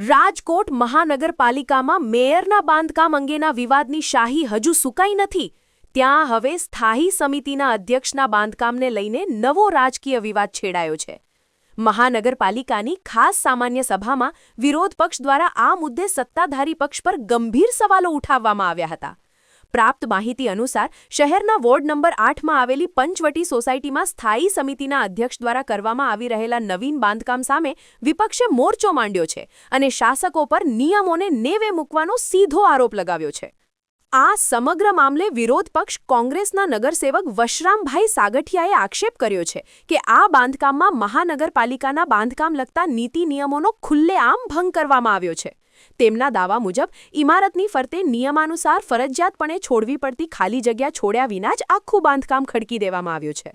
રાજકોટ મહાનગરપાલિકામાં મેયરના બાંધકામ અંગેના વિવાદની શાહી હજુ સુકાઈ નથી. ત્યાં હવે સ્થાયી સમિતિના અધ્યક્ષના બાંધકામને લઈને નવો રાજકીય વિવાદ છેડાયો છે. મહાનગરપાલિકાની ખાસ સામાન્ય સભામાં વિરોધ પક્ષ દ્વારા આ મુદ્દે સત્તાધારી પક્ષ પર ગંભીર સવાલો ઉઠાવવામાં આવ્યા હતા. પ્રાપ્ત માહિતી અનુસાર શહેરના વોર્ડ નંબર 8માં આવેલી પંચવટી સોસાયટીમાં સ્થાયી સમિતિના અધ્યક્ષ દ્વારા કરવામાં આવી રહેલા નવીન બાંધકામ સામે વિપક્ષે મોરચો માંડ્યો છે અને શાસકો પર નિયમોને નેવે મૂકવાનો સીધો આરોપ લગાવ્યો છે. આ સમગ્ર મામલે વિરોધ પક્ષ કોંગ્રેસના નગરસેવક વશરામભાઈ સાગઠિયાએ આક્ષેપ કર્યો છે કે આ બાંધકામમાં મહાનગરપાલિકાના બાંધકામ લગતા નીતિ નિયમોનો ખુલ્લેઆમ ભંગ કરવામાં આવ્યો છે. તેમના દાવા મુજબ ઇમારતની ફરતે નિયમાનુસાર ફરજિયાતપણે છોડવી પડતી ખાલી જગ્યા છોડ્યા વિના જ આખું બાંધકામ ખડકી દેવામાં આવ્યું છે.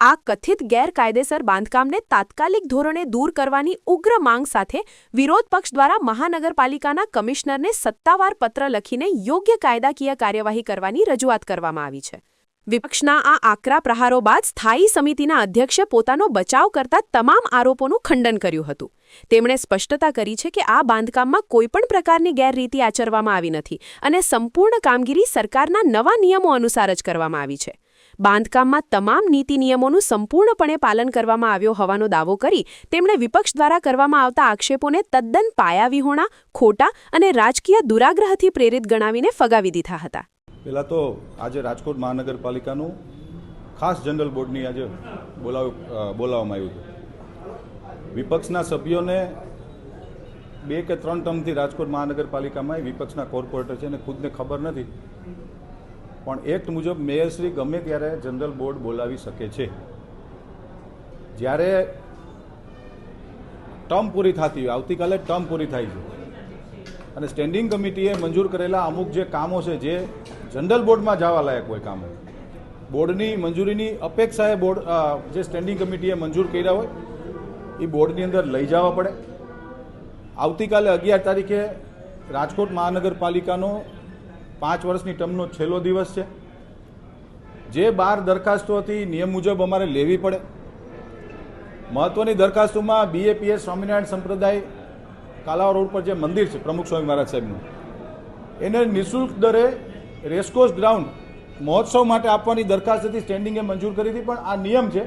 આ કથિત ગેરકાયદેસર બાંધકામને તાત્કાલિક ધોરણે દૂર કરવાની ઉગ્ર માંગ સાથે વિરોધ પક્ષ દ્વારા મહાનગરપાલિકાના કમિશનરને સત્તાવાર પત્ર લખીને યોગ્ય કાયદાકીય કાર્યવાહી કરવાની રજૂઆત કરવામાં આવી છે. વિપક્ષના આ આકરા પ્રહારો બાદ સ્થાયી સમિતિના અધ્યક્ષે પોતાનો બચાવ કરતા તમામ આરોપોનું ખંડન કર્યું હતું. તેમણે સ્પષ્ટતા કરી છે કે આ બાંધકામમાં કોઈપણ પ્રકારની ગેરરીતિ આચરવામાં આવી નથી અને સંપૂર્ણ કામગીરી સરકારના નવા નિયમો અનુસાર જ કરવામાં આવી છે. બાંધકામમાં તમામ નીતિ નિયમોનું સંપૂર્ણપણે પાલન કરવામાં આવ્યો હોવાનો દાવો કરી તેમણે વિપક્ષ દ્વારા કરવામાં આવતા આક્ષેપોને તદ્દન પાયાવિહોણા, ખોટા અને રાજકીય દુરાગ્રહથી પ્રેરિત ગણાવીને ફગાવી દીધા હતા. પહેલાં તો આજે રાજકોટ મહાનગરપાલિકાનું ખાસ જનરલ બોર્ડની આજે બોલાવવામાં આવ્યું હતું. વિપક્ષના સભ્યોને 2 કે 3 ટર્મથી રાજકોટ મહાનગરપાલિકામાં વિપક્ષના કોર્પોરેટર છે અને ખુદને ખબર નથી, પણ એક્ટ મુજબ મેયરશ્રી ગમે ત્યારે જનરલ બોર્ડ બોલાવી શકે છે. જ્યારે ટર્મ પૂરી થતી હોય, આવતીકાલે ટર્મ પૂરી થાય છે અને સ્ટેન્ડિંગ કમિટીએ મંજૂર કરેલા અમુક જે કામો છે જે જનરલ બોર્ડમાં જવા લાયક હોય કામો, બોર્ડની મંજૂરીની અપેક્ષાએ બોર્ડ જે સ્ટેન્ડિંગ કમિટીએ મંજૂર કર્યા હોય એ બોર્ડની અંદર લઈ જવા પડે. આવતીકાલે 11 તારીખે રાજકોટ મહાનગરપાલિકાનો 5 વર્ષની ટર્મનો છેલ્લો દિવસ છે. જે 12 દરખાસ્તો હતી નિયમ મુજબ અમારે લેવી પડે. મહત્વની દરખાસ્તોમાં BAPS સ્વામિનારાયણ સંપ્રદાય કાલાવા રોડ પર જે મંદિર છે પ્રમુખ સ્વામી મહારાજ સાહેબનું, એને નિઃશુલ્ક દરે રેસકોર્સ ગ્રાઉન્ડ મહોત્સવ માટે આપવાની દરખાસ્ત હતી, સ્ટેન્ડિંગે મંજૂર કરી હતી, પણ આ નિયમ છે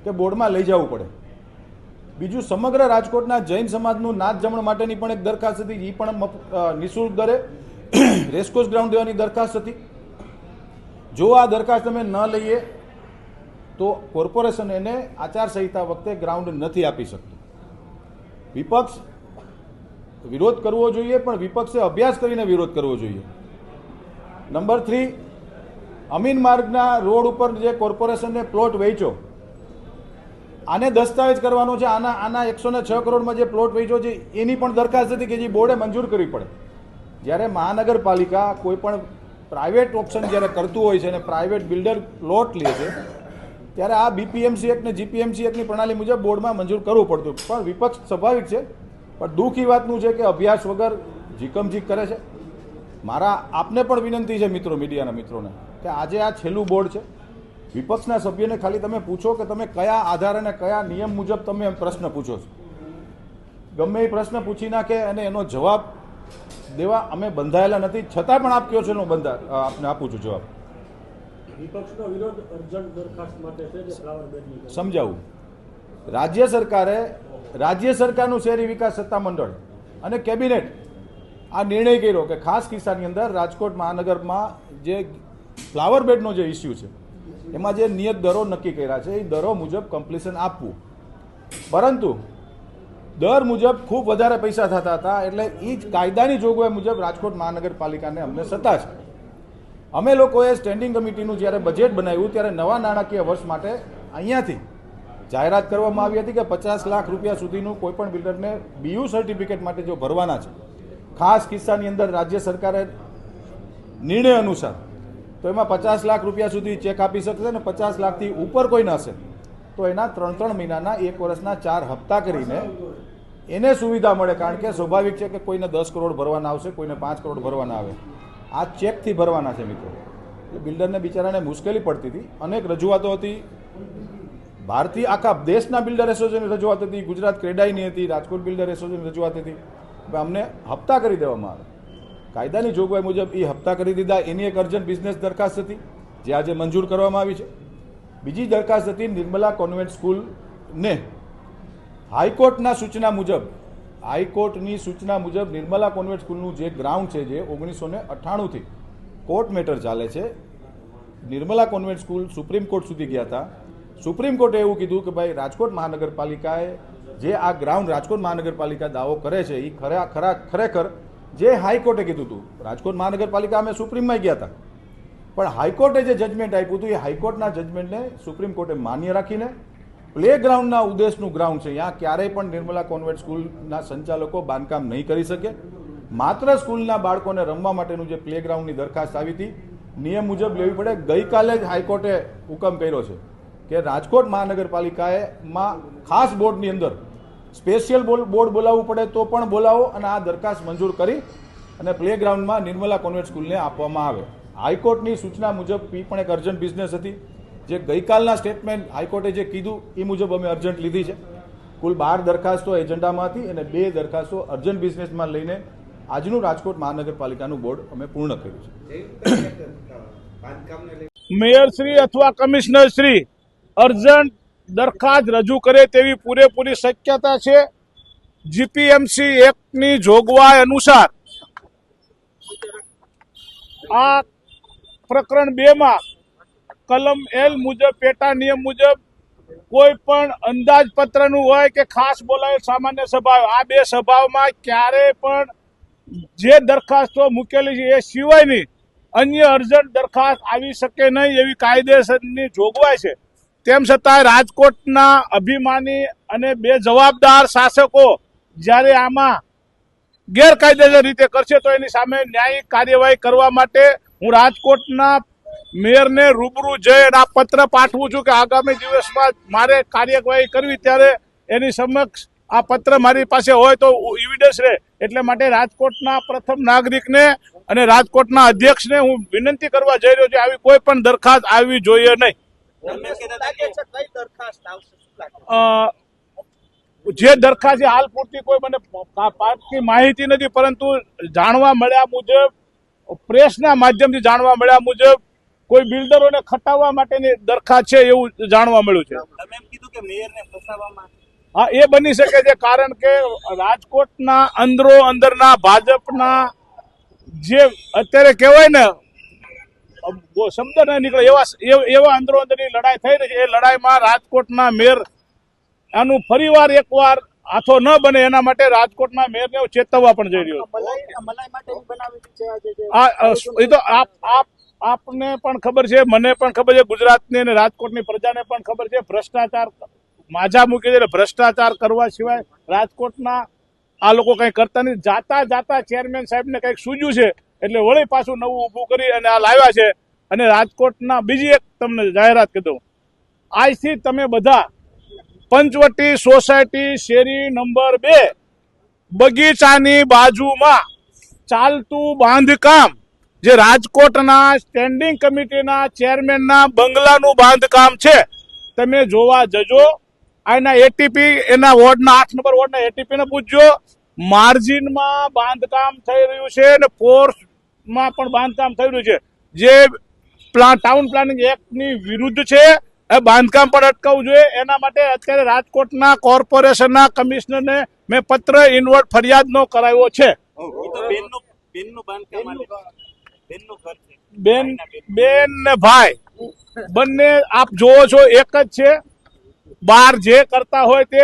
કે બોર્ડમાં લઈ જવું પડે. બીજું, સમગ્ર રાજકોટના જૈન સમાજનું નાથ જમણ માટેની પણ એક દરખાસ્ત હતી, એ પણ નિઃશુલ્ક દરે રેસકોર્સ ગ્રાઉન્ડ દેવાની દરખાસ્ત હતી. જો આ દરખાસ્ત અમે ન લઈએ તો કોર્પોરેશન એને આચારસંહિતા વખતે ગ્રાઉન્ડ નથી આપી શકતું. વિપક્ષ વિરોધ કરવો જોઈએ, પણ વિપક્ષે અભ્યાસ કરીને વિરોધ કરવો જોઈએ. નંબર 3, અમીન માર્ગના રોડ ઉપર જે કોર્પોરેશનને પ્લોટ વેચ્યો, આને દસ્તાવેજ કરવાનો છે. આના 106 કરોડમાં જે પ્લોટ વેચ્યો છે એની પણ દરખાસ્ત હતી કે જે બોર્ડે મંજૂર કરવી પડે. જ્યારે મહાનગરપાલિકા કોઈ પણ પ્રાઇવેટ ઓપ્શન જ્યારે કરતું હોય છે અને પ્રાઇવેટ બિલ્ડર પ્લોટ લે છે ત્યારે આ BPMC એક્ટ ને GPMC એક્ટની પ્રણાલી મુજબ બોર્ડમાં મંજૂર કરવું પડતું. પણ વિપક્ષ સ્વાભાવિક છે, પણ દુઃખ એ વાતનું છે કે અભ્યાસ વગર જીકમજીક કરે છે. મારા આપને પણ વિનંતી છે મિત્રો, મીડિયાના મિત્રોને, કે આજે આ છેલ્લું બોર્ડ છે. વિપક્ષના સભ્યને ખાલી તમે પૂછો કે તમે કયા આધાર અને કયા નિયમ મુજબ તમે પ્રશ્ન પૂછો છો. ગમે એ પ્રશ્ન પૂછી નાખે અને એનો જવાબ દેવા અમે બંધાયેલા નથી, છતાં પણ આપ કહો છો એનો આપને આપું છું જવાબ. વિપક્ષનો વિરોધ અર્જન્ટ દરખાસ્ત માટે છે જે ફ્લાવર બેડની સમજાવું. રાજ્ય સરકારનું શહેરી વિકાસ સત્તામંડળ અને કેબિનેટ આ નિર્ણય કર્યો કે ખાસ કિસ્સાની અંદર રાજકોટ મહાનગરમાં જે ફ્લાવર બેડનો જે ઇસ્યુ છે એમાં જે નિયત દરો નક્કી કર્યા છે એ દરો મુજબ કમ્પ્લીશન આપવું. પરંતુ દર મુજબ ખૂબ વધારે પૈસા થતા હતા, એટલે એ જ કાયદાની જોગવાઈ મુજબ રાજકોટ મહાનગરપાલિકાને અમને સત્તા છે. અમે લોકોએ સ્ટેન્ડિંગ કમિટીનું જ્યારે બજેટ બનાવ્યું ત્યારે નવા નાણાકીય વર્ષ માટે અહીંયાથી જાહેરાત કરવામાં આવી હતી કે 50 લાખ રૂપિયા સુધીનું કોઈપણ બિલ્ડરને BU સર્ટિફિકેટ માટે જો ભરવાના છે, ખાસ કિસ્સાની અંદર રાજ્ય સરકારે નિર્ણય અનુસાર તો એમાં 50 લાખ રૂપિયા સુધી ચેક આપી શકશે અને 50 લાખથી ઉપર કોઈ ન હશે તો એના 3 મહિનાના 1 વર્ષના 4 હપ્તા કરીને એને સુવિધા મળે. કારણ કે સ્વાભાવિક છે કે કોઈને 10 કરોડ ભરવાના આવશે, કોઈને 5 કરોડ ભરવાના આવે. આ ચેકથી ભરવાના છે મિત્રો. એટલે બિલ્ડરને બિચારાને મુશ્કેલી પડતી હતી. અનેક રજૂઆતો હતી, ભારતીય આખા દેશના બિલ્ડર એસોસિએશનની રજૂઆત હતી, ગુજરાત ક્રેડાઈની હતી, રાજકોટ બિલ્ડર એસોસિએશનની રજૂઆત હતી. કે અમને હપ્તા કરી દેવામાં આવે. કાયદાની જોગવાઈ મુજબ એ હપ્તા કરી દીધા. એની એક અર્જન્ટ બિઝનેસ દરખાસ્ત હતી જે આજે મંજૂર કરવામાં આવી છે. બીજી દરખાસ્ત હતી નિર્મલા કોન્વેન્ટ સ્કૂલને હાઈકોર્ટની સૂચના મુજબ નિર્મલા કોન્વેન્ટ સ્કૂલનું જે ગ્રાઉન્ડ છે જે 1998થી કોર્ટ મેટર ચાલે છે. Nirmala convent school supreme court સુધી ગયા હતા. સુપ્રીમ કોર્ટે એવું કીધું કે ભાઈ રાજકોટ મહાનગરપાલિકાએ જે આ ગ્રાઉન્ડ રાજકોટ મહાનગરપાલિકા દાવો કરે છે એ ખરેખર જે હાઈકોર્ટે કીધું હતું. રાજકોટ મહાનગરપાલિકા અમે સુપ્રીમમાં ગયા હતા પણ હાઈકોર્ટે જે જજમેન્ટ આપ્યું હતું એ હાઈકોર્ટના જજમેન્ટને સુપ્રીમ કોર્ટે માન્ય રાખીને પ્લે ગ્રાઉન્ડના ઉદ્દેશનું ગ્રાઉન્ડ છે ત્યાં ક્યારેય પણ નિર્મલા કોન્વેન્ટ સ્કૂલના સંચાલકો બાંધકામ નહીં કરી શકે. માત્ર સ્કૂલના બાળકોને રમવા માટેનું જે પ્લે ગ્રાઉન્ડની દરખાસ્ત આવી હતી નિયમ મુજબ લેવી પડે. ગઈકાલે જ હાઈકોર્ટે હુકમ કર્યો છે કે રાજકોટ મહાનગરપાલિકામાં ખાસ બોર્ડની અંદર સ્પેશિયલ બોર્ડ બોલાવવું પડે તો પણ બોલાવો અને આ દરખાસ્ત મંજૂર કરી અને પ્લે ગ્રાઉન્ડમાં નિર્મલા કોન્વેન્ટ સ્કૂલને આપવામાં આવે. હાઈકોર્ટની સૂચના મુજબ પણ એક અર્જન્ટ બિઝનેસ હતી જે ગઈકાલના સ્ટેટમેન્ટ હાઈકોર્ટે જે કીધું એ મુજબ અમે અર્જન્ટ લીધી છે. કુલ 12 દરખાસ્તો એજન્ડામાં હતી અને 2 દરખાસ્તો અર્જન્ટ બિઝનેસમાં લઈને આજનું રાજકોટ મહાનગરપાલિકાનું બોર્ડ અમે પૂર્ણ કર્યું છે. મેયર શ્રી અથવા કમિશનર શ્રી અર્જન્ટ દરખાસ્ત રજૂ કરે તેવી પૂરેપૂરી શક્યતા છે. જીપીએમસી એક્ટની જોગવાઈ અનુસાર આ પ્રકરણ 2 માં કલમ L મુજબ પેટા નિયમ મુજબ કોઈ પણ અંદાજપત્રનું હોય કે ખાસ બોલાવેલ સામાન્ય સભા, આ 2 સભાઓમાં ક્યારે પણ જે દરખાસ્તો મૂકેલી છે એ સિવાયની અન્ય અર્જન્ટ દરખાસ્ત આવી શકે નહીં એવી કાયદેસરની જોગવાઈ છે. તેમ છતાં રાજકોટના અભિમાની અને 2 જવાબદાર શાસકો જ્યારે આમાં ગેરકાયદેસર રીતે કરશે તો એની સામે ન્યાયિક કાર્યવાહી કરવા માટે હું રાજકોટના મેયરને રૂબરૂ જઈ અને આ પત્ર પાઠવું છું કે આગામી દિવસમાં મારે કાર્યવાહી કરવી ત્યારે એની સમક્ષ આ પત્ર મારી પાસે હોય તો એવિડન્સ રહે. એટલે માટે રાજકોટના પ્રથમ નાગરિકને અને રાજકોટના અધ્યક્ષને હું વિનંતી કરવા જઈ રહ્યો છું આવી કોઈ પણ દરખાસ્ત આવવી જોઈએ નહીં. જે દરખાસ્ત હાલ પૂરતી કોઈ મને પાકી માહિતી નથી પરંતુ જાણવા મળ્યા મુજબ પ્રેસના માધ્યમથી જાણવા મળ્યા મુજબ કોઈ બિલ્ડરોને ખટાવવા માટેની દરખાસ્ત છે એવું જાણવા મળ્યું છે. તમે એમ કીધું કે મેયરને ફસાવવામાં હા એ બની શકે છે કારણ કે રાજકોટના અંદરના ભાજપના જે અત્યારે કહેવાય ને શબ્દ ન નીકળે એવા અંદરોઅંદરની લડાઈ થઈ રહી છે. એ લડાઈમાં રાજકોટના મેયર આનું ફરીવાર એકવાર હાથો ન બને એના માટે રાજકોટના મેયરને હું ચેતવવા પણ જઈ રહ્યો છું. એ તો આપને પણ ખબર છે, મને પણ ખબર છે, ગુજરાતની અને રાજકોટની પ્રજાને પણ ખબર છે. ભ્રષ્ટાચાર માજા મૂકી દે ભ્રષ્ટાચાર કરવા સિવાય રાજકોટના આ લોકો કંઈ કરતા નથી. જાતા ચેરમેન સાહેબને કંઈક સૂજ્યું છે એટલે વળી પાછું નવું ઊભું કરી અને આ લાવ્યા છે. અને રાજકોટના બીજી એક તમને જાહેરાત કરી દઉં, આજથી તમે બધા પંચવટી સોસાયટી શેરી નંબર 2 બગીચાની બાજુમાં ચાલતું બાંધકામ જે રાજકોટના સ્ટેન્ડિંગ કમિટીના ચેરમેનના બંગલાનું બાંધકામ છે તમે જોવા જજો. આના એટીપી એના વોર્ડના 8 નંબર વોર્ડના એટીપીને પૂછજો. માર્જિનમાં બાંધકામ થઈ રહ્યું છે અને પોર્સમાં પણ બાંધકામ થઈ રહ્યું છે જે ટાઉન પ્લાનિંગ એક્ટની વિરુદ્ધ છે. એ બાંધકામ પણ અટકાવવું જોઈએ. એના માટે અત્યારે રાજકોટના કોર્પોરેશનના કમિશનરને મેં પત્ર ઇનવર્ટ ફરિયાદનો કરાવ્યો છે. બેન ને ભાઈ બંને આપ જોવો છો એક જ છે. બહાર જે કરતા હોય તે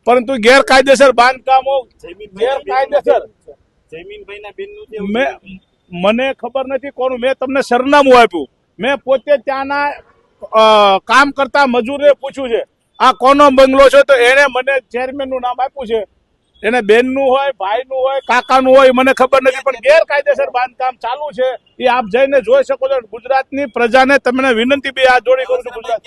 પરંતુ ગેરકાયદેસર બાંધકામો ગેરકાયદેસર મને ખબર નથી કોનું. મેં તમને સરનામું આપ્યું. મેં પોતે ત્યાંના કામ કરતા મજૂરે પૂછ્યું છે આ કોનો બંગલો છે તો એને મને ચેરમેનનું નામ આપ્યું છે. એને બેનનું હોય, ભાઈનું હોય, કાકાનું હોય મને ખબર નથી પણ ગેરકાયદેસર બાંધકામ ચાલુ છે એ આપ જઈને જોઈ શકો છો. ગુજરાતની પ્રજાને તમને વિનંતી બી આ જોડી કરું છું. ગુજરાત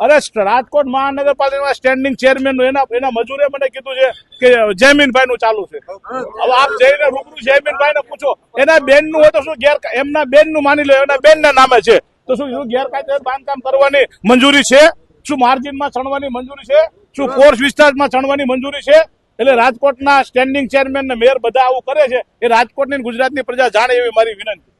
અરે રાજકોટ મહાનગરપાલિકાના સ્ટેન્ડિંગ ચેરમેન એના મજૂરે મને કીધું છે કે જયમીનભાઈ નું ચાલુ છે. હવે આપ જઈને રૂબરૂ જયમીનભાઈ ને પૂછો એના બેન નું હોય તો શું એમના બેન નું માની લો એના બેન ના નામે છે તો શું ગેરકાયદેસર બાંધકામ કરવાની મંજૂરી છે? શું માર્જિનમાં ચણવાની મંજૂરી છે? શું કોર્સ વિસ્તારમાં ચણવાની મંજૂરી છે? એટલે રાજકોટના સ્ટેન્ડિંગ ચેરમેન ને મેયર બધા આવું કરે છે એ રાજકોટની ને ગુજરાતની પ્રજા જાણે એવી મારી વિનંતી.